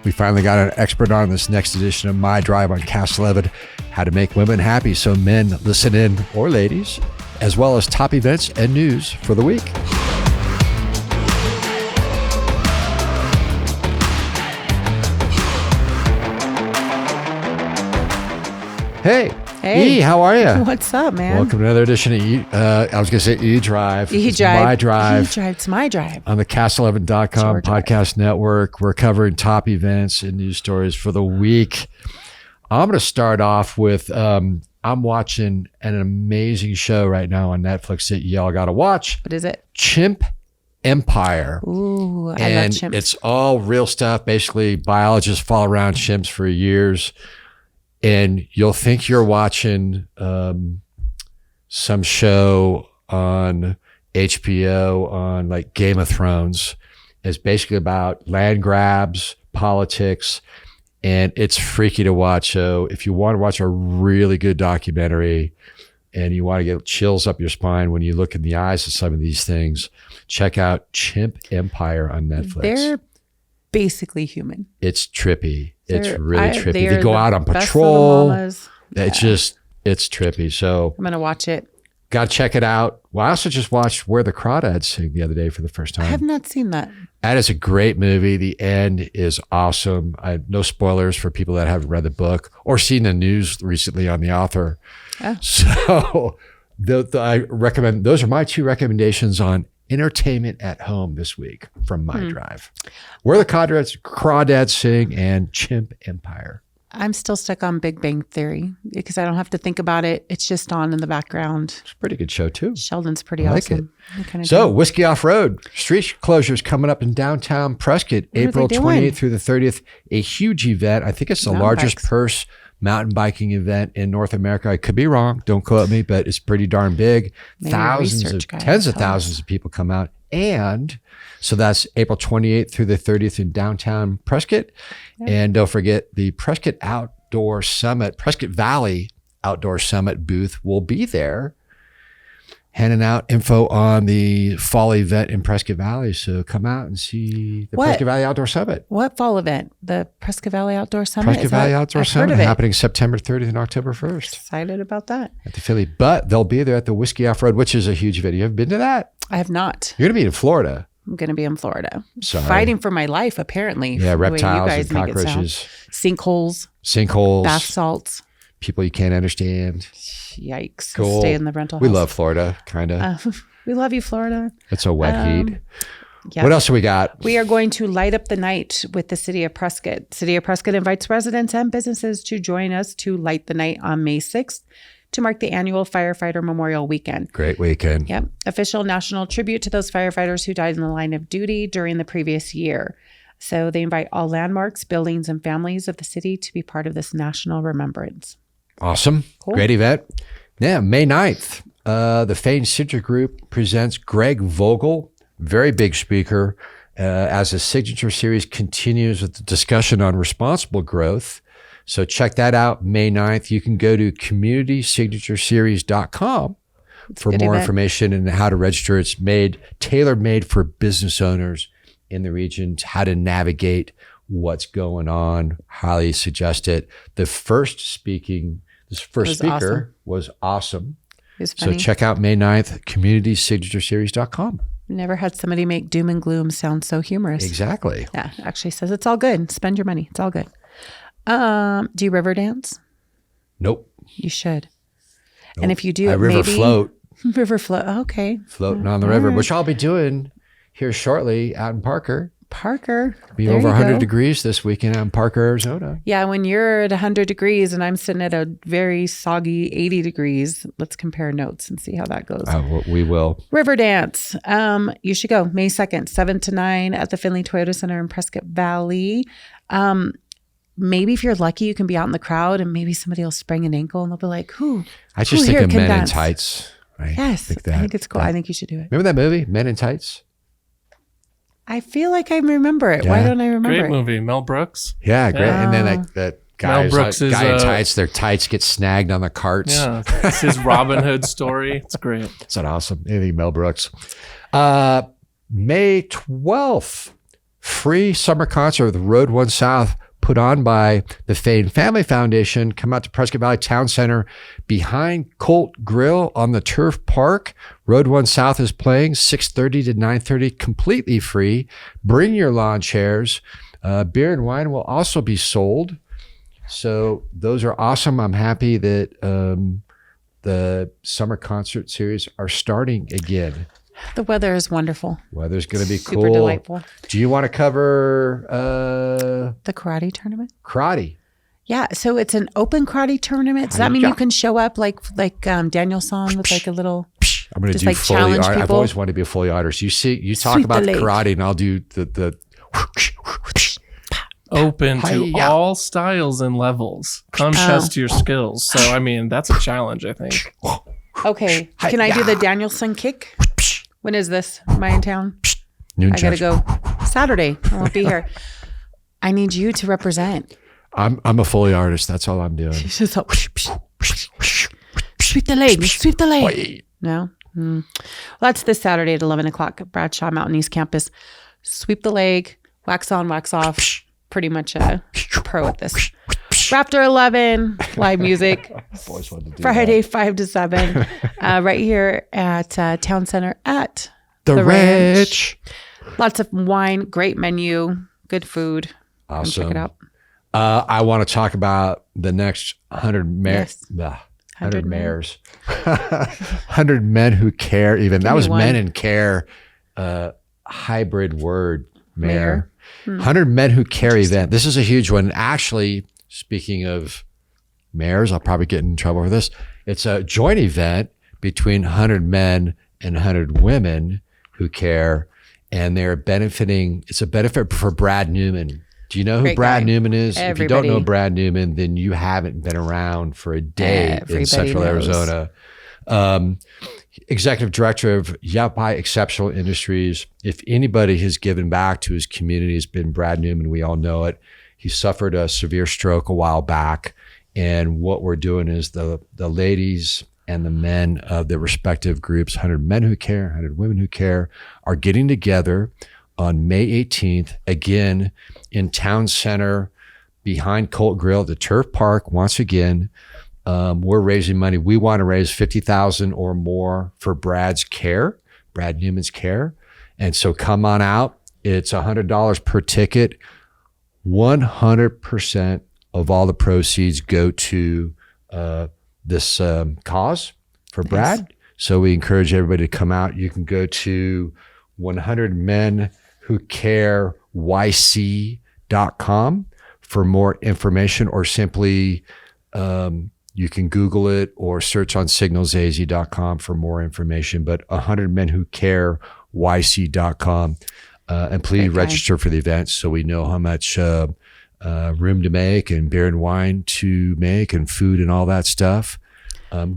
We finally got an expert on this next edition of MyDrive on Cast 11, how to make women happy so men listen in, or ladies, as well as top events and news for the week. Hey, E, how are you? What's up, man? Welcome to another edition of I was going to say E-Drive. E-Drive. MyDrive. E-Drive. It's MyDrive. On the Cast11.com podcast network. We're covering top events and news stories for the week. I'm going to start off with, I'm watching an amazing show right now on Netflix that y'all got to watch. What is it? Chimp Empire. Ooh, I love chimps. It's all real stuff. Basically, biologists follow around chimps for years. And you'll think you're watching some show on HBO on like Game of Thrones. It's basically about land grabs, politics, and it's freaky to watch. So if you want to watch a really good documentary and you want to get chills up your spine when you look in the eyes of some of these things, check out Chimp Empire on Netflix. They're basically human. It's trippy. It's really trippy. They go out on patrol. It's trippy. So I'm going to watch it. Got to check it out. Well, I also just watched Where the Crawdads Sing the other day for the first time. I have not seen that. That is a great movie. The end is awesome. No spoilers for people that haven't read the book or seen the news recently on the author. Oh. So I recommend, those are my two recommendations on entertainment at home this week from MyDrive. Where the Crawdads Sing and Chimp Empire. I'm still stuck on Big Bang Theory because I don't have to think about it. It's just on in the background. It's a pretty good show too. Sheldon's pretty awesome. So Whiskey Off-Road, street closures coming up in downtown Prescott, April 28th through the 30th. A huge event. I think it's the largest purse mountain biking event in North America. I could be wrong. Don't quote me, but it's pretty darn big. Tens of thousands of people come out. And so that's April 28th through the 30th in downtown Prescott. Yep. And don't forget the Prescott Valley Outdoor Summit booth will be there, handing out info on the fall event in Prescott Valley. So come out and see the Prescott Valley Outdoor Summit. What fall event? The Prescott Valley Outdoor Summit? Prescott Valley Outdoor Summit happening September 30th and October 1st. Excited about that. At the Philly. But they'll be there at the Whiskey Off-Road, which is a huge event. You haven't been to that? I have not. You're going to be in Florida. I'm going to be in Florida. Sorry. Fighting for my life, apparently. Yeah, reptiles and cockroaches. Sinkholes. Bath salts. People you can't understand. Yikes. Cool. Stay in the rental house. We love Florida, kind of. We love you, Florida. It's a wet heat. Yep. What else do we got? We are going to light up the night with the City of Prescott. City of Prescott invites residents and businesses to join us to light the night on May 6th to mark the annual Firefighter Memorial Weekend. Great weekend. Yep. Official national tribute to those firefighters who died in the line of duty during the previous year. So they invite all landmarks, buildings, and families of the city to be part of this national remembrance. Awesome. Cool. Great event. Yeah, May 9th, the Fain Signature Group presents Greg Vogel, very big speaker, as the Signature Series continues with the discussion on responsible growth. So check that out, May 9th. You can go to communitysignatureseries.com for more information and how to register. It's tailor-made for business owners in the region, how to navigate what's going on. Highly suggest it. The first speaker was awesome. It was funny. So check out May 9th, communitysignatureseries.com. Never had somebody make doom and gloom sound so humorous. Exactly. Yeah, actually says it's all good. Spend your money. It's all good. Do you river dance? Nope. You should. Nope. And if you do, I river float. River float. Okay. Floating on the river, which I'll be doing here shortly out in Parker. It'll be over 100 degrees this weekend out in Parker, Arizona. Yeah, when you're at 100 degrees and I'm sitting at a very soggy 80 degrees, let's compare notes and see how that goes. We will. River dance. You should go May 2nd, 7 to 9 at the Finley Toyota Center in Prescott Valley. Maybe if you're lucky, you can be out in the crowd and maybe somebody will sprain an ankle and they'll be like, I just think of Men in Tights. Right? Yes, I think it's cool. I think you should do it. Remember that movie, Men in Tights? I feel like I remember it. Yeah. Why don't I remember it? Great movie. Mel Brooks. Yeah, great. And then that guy in tights, their tights get snagged on the carts. Yeah, it's his Robin Hood story. It's great. It's not awesome. Anything Mel Brooks. May 12th, free summer concert of the Road One South put on by the Fane Family Foundation. Come out to Prescott Valley Town Center behind Colt Grill on the Turf Park. Road One South is playing 6:30 to 9:30, completely free. Bring your lawn chairs. Beer and wine will also be sold. So those are awesome. I'm happy that the summer concert series are starting again. The weather is wonderful. Weather's going to be Super cool. delightful. Do you want to cover The karate tournament? karate? Yeah. So it's an open karate tournament. Does that mean you can show up like Daniel's song with like a little... I'm going to Just do like Foley challenge art. I've people? always wanted to be a Foley artist. You talk Sweep about the the leg. karate, and I'll do the Open to Hi-ya. all styles and levels. Come test your skills. So, I mean, that's a challenge, I think. Okay. Can I do the Danielson kick? When is this? Am I in town? noon I got to judge. go Saturday. I won't be here. I need you to represent. I'm a Foley artist. That's all I'm doing. It's just sweep the leg. Sweep the leg. No? Well, that's this Saturday at 11 o'clock at Bradshaw Mountain East Campus. Sweep the leg, wax on, wax off. Pretty much a pro at this. Raptor 11, live music. I've always wanted to do Friday, 5 to 7, right here at Town Center at that. The Ranch. Ranch. Lots of wine, great menu, good food. Come Awesome. check it out. I want to talk about the next 100 mayors. Yes. 100 100 men. mayors. 100 men who care even. That me was one. men and care, hybrid word, mayor. Mayor. 100 men who care event. This is a huge one. Actually, speaking of mayors, I'll probably get in trouble for this. It's a joint event between 100 men and 100 women who care, and they're benefiting. It's a benefit for Brad Newman. Do you know who Great Brad guy. Newman is? If you don't know Everybody. Brad Newman, then you haven't been around for a day in Everybody Central knows. Arizona. Executive director of Yapai Exceptional Industries. If anybody has given back to his community, it's been Brad Newman. We all know it. He suffered a severe stroke a while back. And what we're doing is the ladies and the men of the respective groups, 100 men who care, 100 women who care, are getting together on May 18th, again, in Town Center behind Colt Grill at the Turf Park. Once again, we're raising money. We want to raise $50,000 or more for Brad's care, Brad Newman's care. And so come on out. It's $100 per ticket. 100% of all the proceeds go to this cause for Brad. Nice. So we encourage everybody to come out. You can go to 100menwhocareyc.com for more information, or simply you can Google it or search on signalsaz.com for more information. But 100menwhocareyc.com. And please Great guy. register for the event so we know how much room to make and beer and wine to make and food and all that stuff.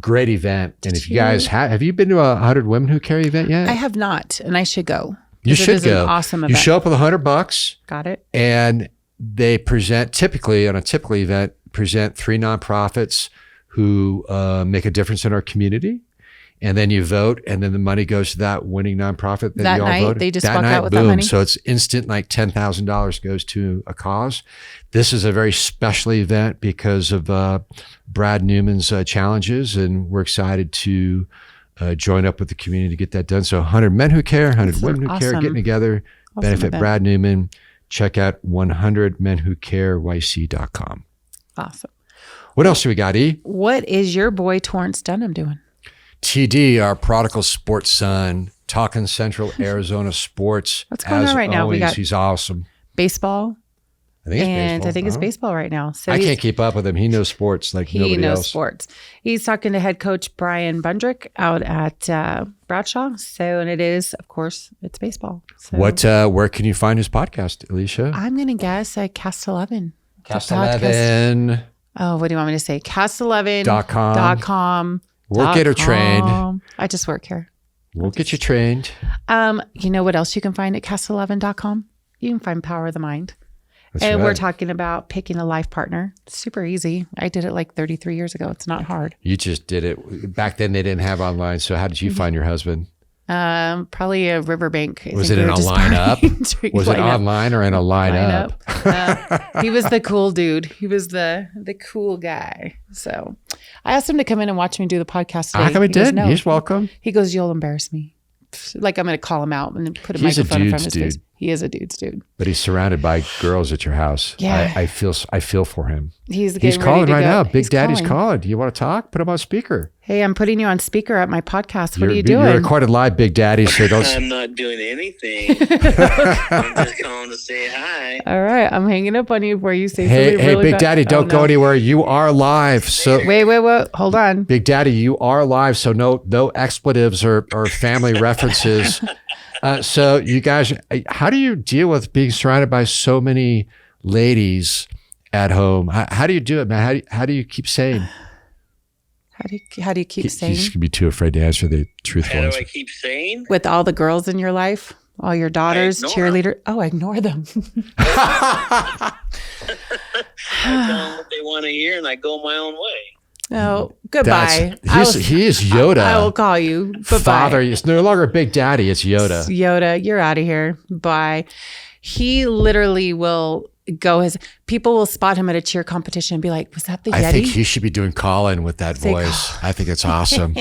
Great event. And if you guys have you been to a 100 Women Who Care event yet? I have not, and I should go. You 'Cause it should is an go. awesome You event. show up with $100 Got it? and they present, typically on a typical event, present 3 nonprofits who make a difference in our community. And then you vote, and then the money goes to that winning nonprofit that That you all night, voted. they just that walk night, out with that boom. money? So it's instant, like $10,000 goes to a cause. This is a very special event because of Brad Newman's challenges, and we're excited to join up with the community to get that done. So 100 men who care, 100 women who care, awesome. getting together, benefit event. Brad Newman. Check out 100menwhocareyc.com. Awesome. What else do we got, E? What is your boy Torrance Dunham doing? TD, our prodigal sports son, talking Central Arizona sports. What's going as on right now? We always. got- He's awesome. Baseball. I think it's And baseball. I think it's Huh? baseball right now. So I he's- can't keep up with him. He knows sports like He nobody knows else. sports. He's talking to head coach Brian Bundrick out at Bradshaw. So, and it is, of course, it's baseball. So Where can you find his podcast, Alicia? I'm going to guess Cast 11. Cast The podcast. 11. Oh, what do you want me to say? Cast11.com. .com. We'll get her trained. I just work here. We'll get you trained. You know what else you can find at cast11.com? You can find Power of the Mind. That's And right. we're talking about picking a life partner. Super easy. I did it like 33 years ago. It's not hard. You just did it. Back then they didn't have online. So how did you find your husband? Probably a riverbank. Was it in a lineup? Was it online or in a lineup? He was the cool dude. He was the cool guy. So I asked him to come in and watch me do the podcast today. How come he did? Goes, no. He's welcome. He goes, you'll embarrass me. Like I'm going to call him out and put a microphone in front of his face. He is a dude's dude. But he's surrounded by girls at your house. Yeah. I feel for him. He's calling right now. Big Daddy's calling. calling. Do you want to talk? Put him on speaker. Hey, I'm putting you on speaker at my podcast. What are you doing? You're recorded live, Big Daddy. So don't. I'm not doing anything. I'm just calling to say hi. All right, I'm hanging up on you before you say Hey, something really Big bad. Daddy, don't go anywhere. You are live. So Wait. Hold on. Big Daddy, you are live. So no expletives or family references. So you guys, how do you deal with being surrounded by so many ladies at home? How do you do it, man? How do you keep sane? How do you keep sane? He's gonna be too afraid to answer the truthful How do answer. I keep sane? With all the girls in your life, all your daughters, cheerleader. Oh, I ignore them. I tell them what they want to hear, and I go my own way. Oh, goodbye. He is Yoda. I will call you. Bye-bye. Father, it's no longer Big Daddy. It's Yoda. Yoda, you're out of here. Bye. He literally will go people will spot him at a cheer competition and be like, was that the Yeti? I think he should be doing call-in with that voice. I think it's awesome.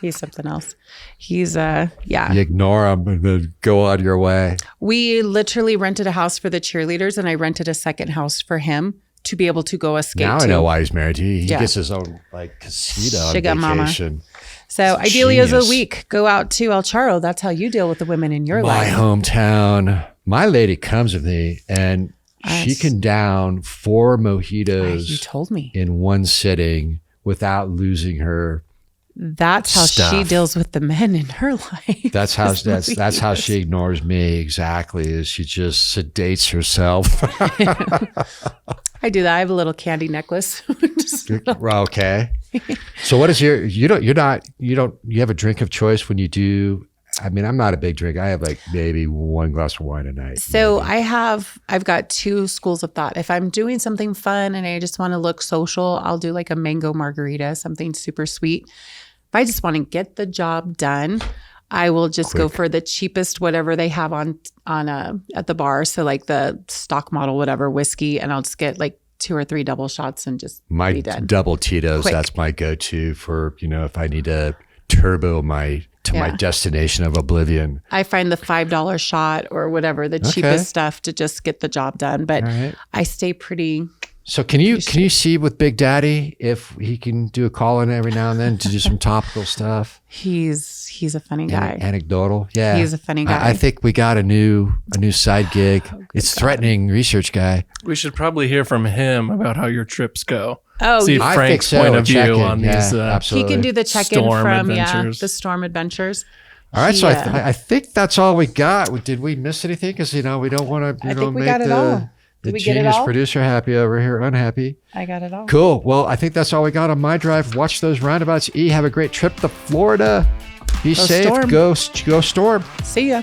He's something else. He's yeah. You ignore him and then go on your way. We literally rented a house for the cheerleaders, and I rented a second house for him to be able to go escape. Now I know why he's married to you. He Yeah. gets his own casita on Sugar mama. vacation. So It's ideally, as a genius. week, go out to El Charro. That's how you deal with the women in your My life. hometown. My lady comes with me, and she can down 4 mojitos You told me. in one sitting without losing her. That's how she stuff. deals with the men in her life. That's how she ignores me. Exactly, is she just sedates herself. I do that. I have a little candy necklace. Okay. So what is you have a drink of choice when you do? I mean, I'm not a big drinker. I have like maybe 1 glass of wine a night. So maybe. I've got 2 schools of thought. If I'm doing something fun and I just want to look social, I'll do like a mango margarita, something super sweet. If I just want to get the job done, I will just go for the cheapest whatever they have on at the bar. So like the stock model, whatever whiskey, and I'll just get like 2 or 3 double shots and just My be done. double Tito's, Quick. that's my go-to for, if I need to turbo my destination of oblivion. I find the $5 shot or whatever, the cheapest stuff to just get the job done. But right. I stay pretty. So can you see with Big Daddy if he can do a call-in every now and then to do some topical stuff? He's a funny guy. Anecdotal. Yeah. He's a funny guy. I think we got a new side gig. It's threatening research guy. We should probably hear from him about how your trips go. Oh, See I Frank's think so. point of view Check-in. on Yeah, these. he absolutely. can do the check-in Storm from adventures. the storm adventures. All right, so I think that's all we got. Did we miss anything? Because we don't want to I think we make got it all. the Did we get it genius all? producer happy over here, unhappy. I got it all. Cool. Well, I think that's all we got on MyDrive. Watch those roundabouts. Have a great trip to Florida. Be safe. Storm. Go Storm. See ya.